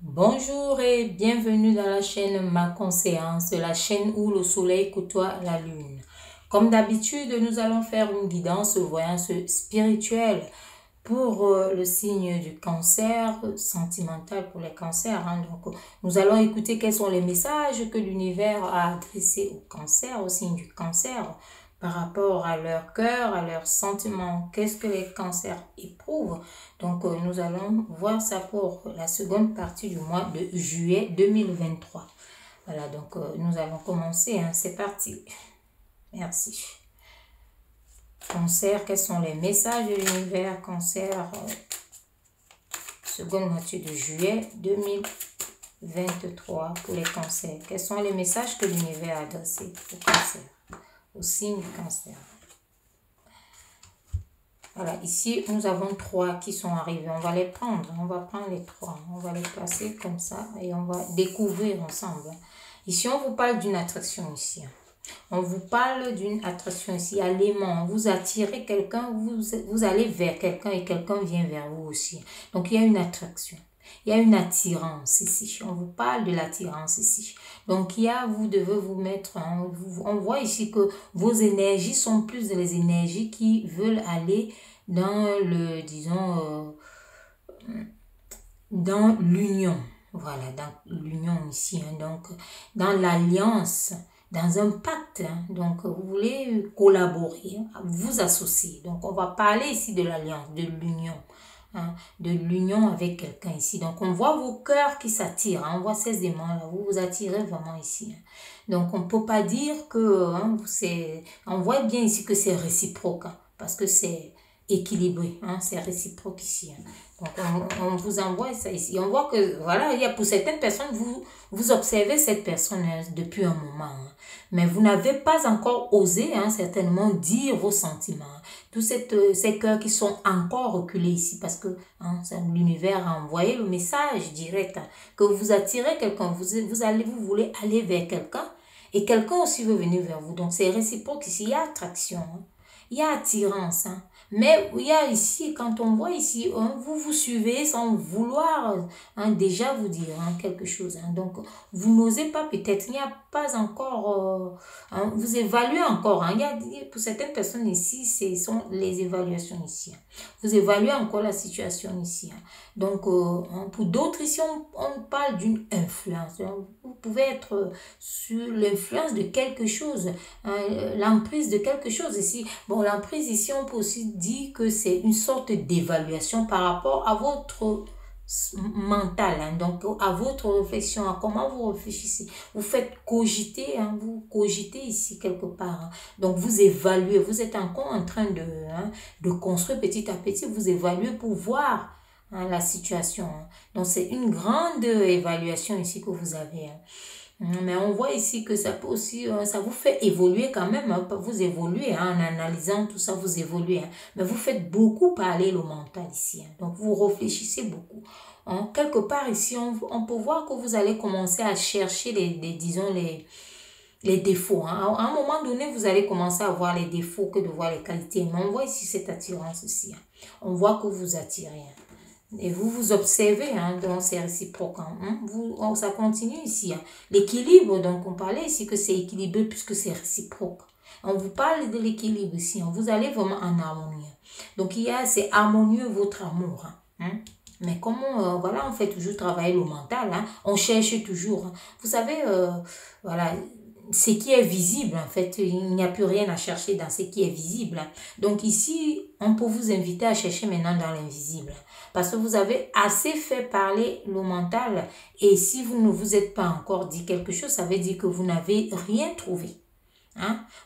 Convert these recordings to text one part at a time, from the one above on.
Bonjour et bienvenue dans la chaîne Ma Conscience, la chaîne où le soleil côtoie la lune. Comme d'habitude, nous allons faire une guidance voyance spirituelle pour le signe du cancer, sentimental pour les cancers. Donc, nous allons écouter quels sont les messages que l'univers a adressés au cancer, au signe du cancer, par rapport à leur cœur, à leurs sentiments. Qu'est-ce que les cancers éprouvent? Donc, nous allons voir ça pour la seconde partie du mois de juillet 2023. Voilà, donc nous allons commencer. C'est parti. Merci. Cancer, quels sont les messages de l'univers? Cancer, seconde moitié de juillet 2023 pour les cancers. Quels sont les messages que l'univers a adressés au cancer, au signe du cancer? Voilà, ici, nous avons 3 qui sont arrivés. On va les prendre. On va prendre les 3. On va les placer comme ça et on va découvrir ensemble. Ici, on vous parle d'une attraction ici. On vous parle d'une attraction ici. Il y a l'aimant. Vous attirez quelqu'un, vous allez vers quelqu'un et quelqu'un vient vers vous aussi. Donc, il y a une attraction. Il y a une attirance ici. On vous parle de l'attirance ici. Donc, vous devez vous mettre... on voit ici que vos énergies sont plus les énergies qui veulent aller dans le, disons, dans l'union. Voilà, dans l'union ici. Donc, dans l'alliance, dans un pacte. Donc, vous voulez collaborer, vous associer. Donc, on va parler ici de l'alliance, de l'union. De l'union avec quelqu'un ici. Donc, on voit vos cœurs qui s'attirent. On voit ces aimants-là. Vous vous attirez vraiment ici. Donc, on ne peut pas dire que... on voit bien ici que c'est réciproque. Parce que c'est équilibré. C'est réciproque ici. Donc, on vous envoie ça ici. On voit que, voilà, il y a pour certaines personnes, vous observez cette personne depuis un moment. Mais vous n'avez pas encore osé, certainement, dire vos sentiments. Tous ces cœurs qui sont encore reculés ici parce que l'univers a envoyé le message direct que vous attirez quelqu'un, vous voulez aller vers quelqu'un et quelqu'un aussi veut venir vers vous. Donc c'est réciproque ici, il y a attraction, il y a attirance. Mais il y a ici, quand on voit ici, vous suivez sans vouloir déjà vous dire quelque chose. Donc, vous n'osez pas peut-être, il n'y a pas encore, vous évaluez encore. Il y a, pour certaines personnes ici, ce sont les évaluations ici. Vous évaluez encore la situation ici. Donc, pour d'autres ici, on parle d'une influence. Vous pouvez être sur l'influence de quelque chose, l'emprise de quelque chose ici. Bon, l'emprise ici, on peut aussi dire que c'est une sorte d'évaluation par rapport à votre mental, donc à votre réflexion, à comment vous réfléchissez. Vous faites cogiter, vous cogitez ici quelque part. Donc vous évaluez, vous êtes encore en train de construire petit à petit, vous évaluez pour voir la situation. Donc c'est une grande évaluation ici que vous avez. Mais on voit ici que ça peut aussi, ça vous fait évoluer quand même. Vous évoluez en analysant tout ça, vous évoluez. Mais vous faites beaucoup parler le mental ici. Donc vous réfléchissez beaucoup. Quelque part ici, on peut voir que vous allez commencer à chercher disons, les défauts. À un moment donné, vous allez commencer à voir les défauts que de voir les qualités. Mais on voit ici cette attirance ici. On voit que vous attirez. Et vous vous observez, donc c'est réciproque. Ça continue ici. L'équilibre, donc on parlait ici que c'est équilibré puisque c'est réciproque. On vous parle de l'équilibre ici. Vous allez vraiment en harmonie. Donc c'est harmonieux votre amour. Mais comment, voilà, on fait toujours travailler le mental. On cherche toujours. Vous savez, voilà, ce qui est visible, en fait, il n'y a plus rien à chercher dans ce qui est visible. Donc ici, on peut vous inviter à chercher maintenant dans l'invisible. Parce que vous avez assez fait parler le mental. Et si vous ne vous êtes pas encore dit quelque chose, ça veut dire que vous n'avez rien trouvé.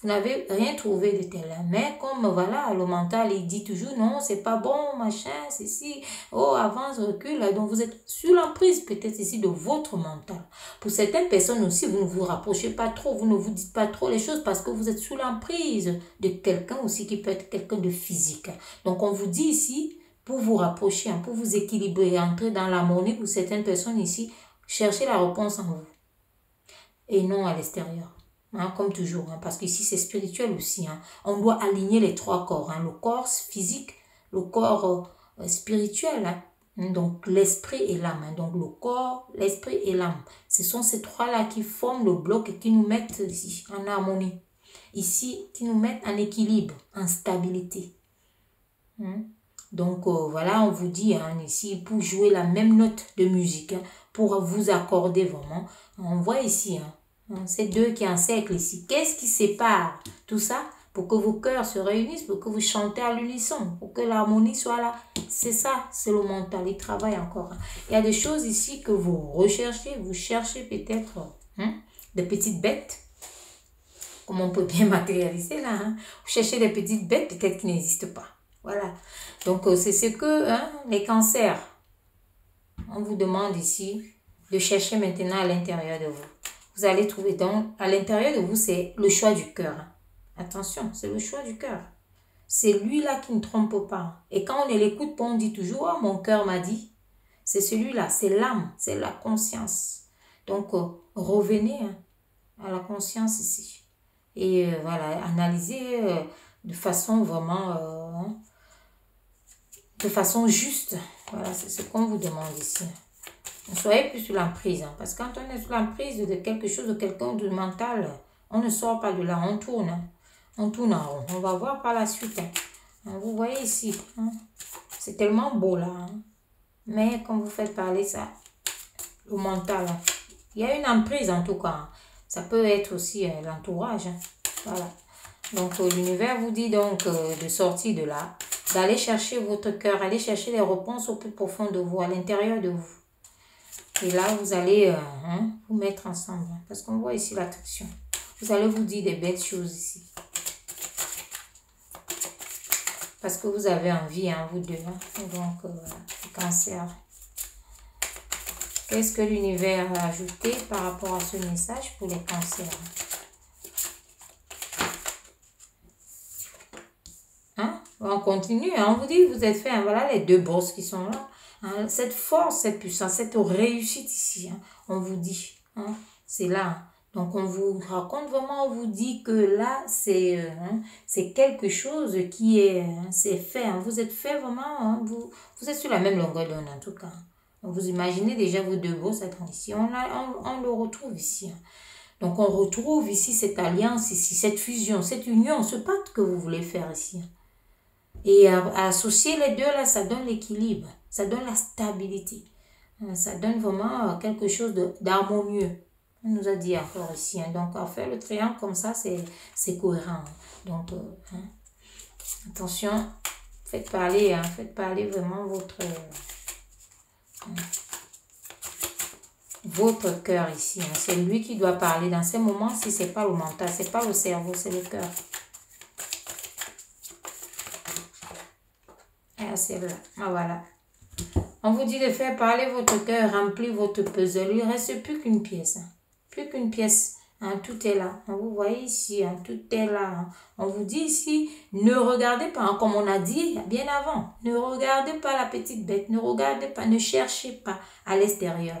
Vous n'avez rien trouvé de tel. Mais comme voilà, le mental, il dit toujours non, c'est pas bon, machin, ceci, oh, avance, recule. Donc vous êtes sur l'emprise peut-être ici de votre mental. Pour certaines personnes aussi, vous ne vous rapprochez pas trop, vous ne vous dites pas trop les choses parce que vous êtes sous l'emprise de quelqu'un aussi qui peut être quelqu'un de physique. Donc on vous dit ici, pour vous rapprocher, pour vous équilibrer, entrer dans l'harmonie, pour certaines personnes ici, cherchez la réponse en vous et non à l'extérieur. Comme toujours, parce qu'ici c'est spirituel aussi. On doit aligner les 3 corps, le corps physique, le corps spirituel. Donc, l'esprit et l'âme. Donc, le corps, l'esprit et l'âme. Ce sont ces trois-là qui forment le bloc et qui nous mettent ici en harmonie. Ici, qui nous mettent en équilibre, en stabilité. Donc, voilà, on vous dit ici, pour jouer la même note de musique, pour vous accorder vraiment. On voit ici, ces deux qui encerclent ici. Qu'est-ce qui sépare tout ça? Pour que vos cœurs se réunissent, pour que vous chantez à l'unisson, pour que l'harmonie soit là. C'est ça, c'est le mental, il travaille encore. Il y a des choses ici que vous recherchez, vous cherchez peut-être des petites bêtes, comme on peut bien matérialiser là. Vous cherchez des petites bêtes peut-être qui n'existent pas. Voilà. Donc, c'est ce que les cancers, on vous demande ici de chercher maintenant à l'intérieur de vous. Vous allez trouver, donc, à l'intérieur de vous, c'est le choix du cœur. Attention, c'est le choix du cœur. C'est lui-là qui ne trompe pas. Et quand on ne l'écoute pas, on dit toujours, oh, mon cœur m'a dit. C'est celui-là, c'est l'âme, c'est la conscience. Donc, revenez à la conscience ici. Et voilà, analysez de façon vraiment, de façon juste. Voilà, c'est ce qu'on vous demande ici. Ne soyez plus sous l'emprise. Parce que quand on est sous l'emprise de quelque chose, de quelqu'un de mental, on ne sort pas de là, on tourne. On tourne en rond. On va voir par la suite. Vous voyez ici. C'est tellement beau là. Mais quand vous faites parler ça, le mental, il y a une emprise en tout cas. Ça peut être aussi l'entourage. Voilà. Donc l'univers vous dit donc de sortir de là, d'aller chercher votre cœur, aller chercher les réponses au plus profond de vous, à l'intérieur de vous. Et là, vous allez vous mettre ensemble. Parce qu'on voit ici l'attraction. Vous allez vous dire des belles choses ici. Parce que vous avez envie, vous deux. Donc, voilà, cancer. Qu'est-ce que l'univers a ajouté par rapport à ce message pour les cancers? On continue. On vous dit, vous êtes fait. Voilà les deux brosses qui sont là. Cette force, cette puissance, cette réussite ici. On vous dit. C'est là. Donc, on vous raconte vraiment, on vous dit que là, c'est quelque chose qui est, c'est fait. Vous êtes fait vraiment, vous êtes sur la même longueur d'onde en tout cas. Vous imaginez déjà vos deux brosses attendre ici. On le retrouve ici. Donc, on retrouve ici cette alliance, ici, cette fusion, cette union, ce pacte que vous voulez faire ici. Et à associer les deux là, ça donne l'équilibre, ça donne la stabilité. Ça donne vraiment quelque chose d'harmonieux. On nous a dit encore ici. Donc, à faire le triangle comme ça, c'est cohérent. Donc, attention, faites parler vraiment votre cœur ici. C'est lui qui doit parler. Dans ces moments-ci, ce n'est pas le mental, ce n'est pas le cerveau, c'est le cœur. Ah, c'est là. Voilà. On vous dit de faire parler votre cœur, remplir votre puzzle. Il ne reste plus qu'une pièce. Plus qu'une pièce. Tout est là. Vous voyez ici, tout est là. On vous dit ici, ne regardez pas, comme on a dit bien avant, ne regardez pas la petite bête, ne regardez pas, ne cherchez pas à l'extérieur.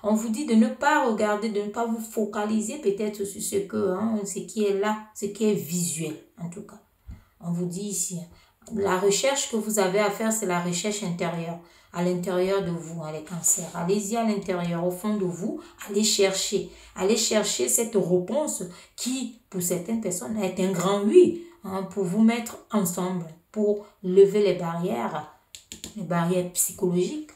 On vous dit de ne pas regarder, de ne pas vous focaliser peut-être sur ce qui est là, ce qui est visuel en tout cas. On vous dit ici, la recherche que vous avez à faire, c'est la recherche intérieure. À l'intérieur de vous, les cancers. Allez-y à l'intérieur, au fond de vous. Allez chercher cette réponse qui, pour certaines personnes, est un grand oui. Pour vous mettre ensemble, pour lever les barrières psychologiques,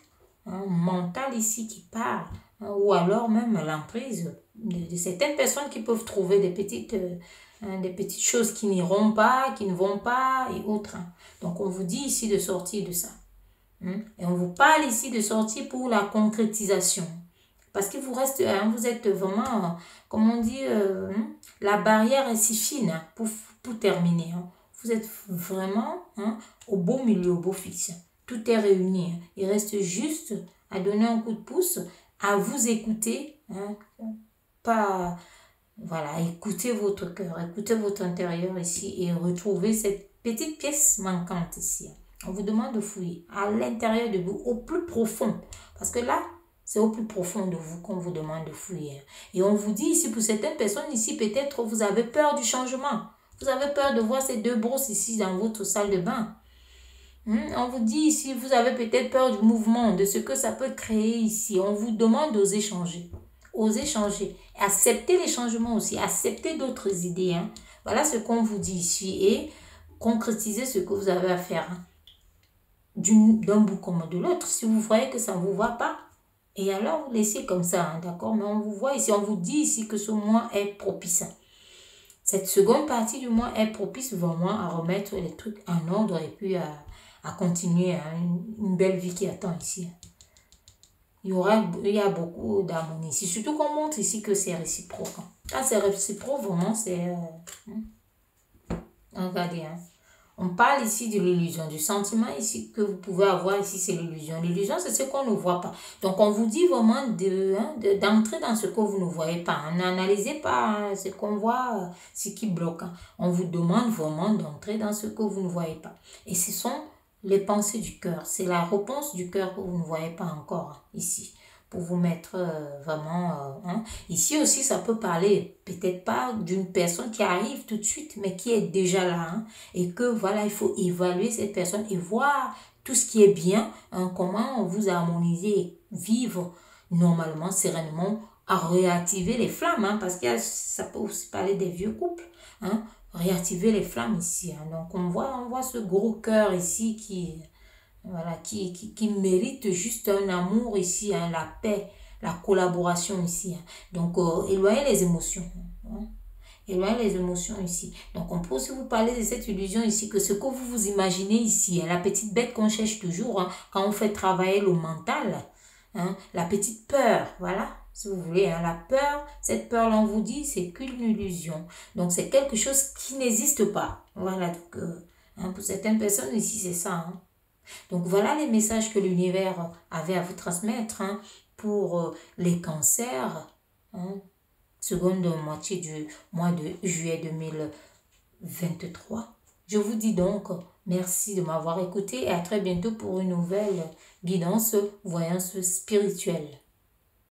mentales ici qui parlent. Ou alors même l'emprise de certaines personnes qui peuvent trouver des petites choses qui n'iront pas, qui ne vont pas et autres. Donc, on vous dit ici de sortir de ça. Et on vous parle ici de sortir pour la concrétisation. Parce qu'il vous reste, vous êtes vraiment, comme on dit, la barrière est si fine pour terminer. Vous êtes vraiment au beau milieu, au beau fixe. Tout est réuni. Il reste juste à donner un coup de pouce, à vous écouter. Voilà, écoutez votre cœur, écoutez votre intérieur ici et retrouvez cette petite pièce manquante ici. On vous demande de fouiller à l'intérieur de vous, au plus profond. Parce que là, c'est au plus profond de vous qu'on vous demande de fouiller. Et on vous dit ici, pour certaines personnes ici, peut-être vous avez peur du changement. Vous avez peur de voir ces deux brosses ici dans votre salle de bain. On vous dit ici, vous avez peut-être peur du mouvement, de ce que ça peut créer ici. On vous demande d'oser changer. Oser changer. Accepter les changements aussi. Accepter d'autres idées. Voilà ce qu'on vous dit ici. Et concrétiser ce que vous avez à faire. D'un bout comme de l'autre. Si vous voyez que ça ne vous va pas. Et alors, vous laissez comme ça. D'accord? Mais on vous voit ici. On vous dit ici que ce mois est propice. Cette seconde partie du mois est propice vraiment à remettre les trucs en ordre et puis à continuer une belle vie qui attend ici. Il y a beaucoup d'harmonie ici. Surtout qu'on montre ici que c'est réciproque. Quand c'est réciproque, vraiment, c'est... regardez, on parle ici de l'illusion, du sentiment ici que vous pouvez avoir ici, c'est l'illusion. L'illusion, c'est ce qu'on ne voit pas. Donc, on vous dit vraiment d'entrer dans ce que vous ne voyez pas. N'analysez pas ce qu'on voit, ce qui bloque. On vous demande vraiment d'entrer dans ce que vous ne voyez pas. Et ce sont les pensées du cœur. C'est la réponse du cœur que vous ne voyez pas encore ici. Pour vous mettre vraiment... Ici aussi, ça peut parler peut-être pas d'une personne qui arrive tout de suite, mais qui est déjà là. Et que voilà, il faut évaluer cette personne et voir tout ce qui est bien, comment vous harmoniser et vivre normalement, sereinement, à réactiver les flammes. Parce que ça peut aussi parler des vieux couples. Réactiver les flammes ici. Donc, on voit ce gros cœur ici qui... Voilà, qui mérite juste un amour ici, la paix, la collaboration ici. Donc, éloignez les émotions. Éloignez les émotions ici. Donc, on peut aussi vous parler de cette illusion ici, que ce que vous vous imaginez ici, la petite bête qu'on cherche toujours, quand on fait travailler le mental, la petite peur, voilà, si vous voulez, la peur, cette peur-là, on vous dit, c'est qu'une illusion. Donc, c'est quelque chose qui n'existe pas. Voilà, donc, pour certaines personnes ici, c'est ça, Donc, voilà les messages que l'univers avait à vous transmettre pour les cancers. Seconde moitié du mois de juillet 2023. Je vous dis donc merci de m'avoir écouté et à très bientôt pour une nouvelle guidance, voyance spirituelle.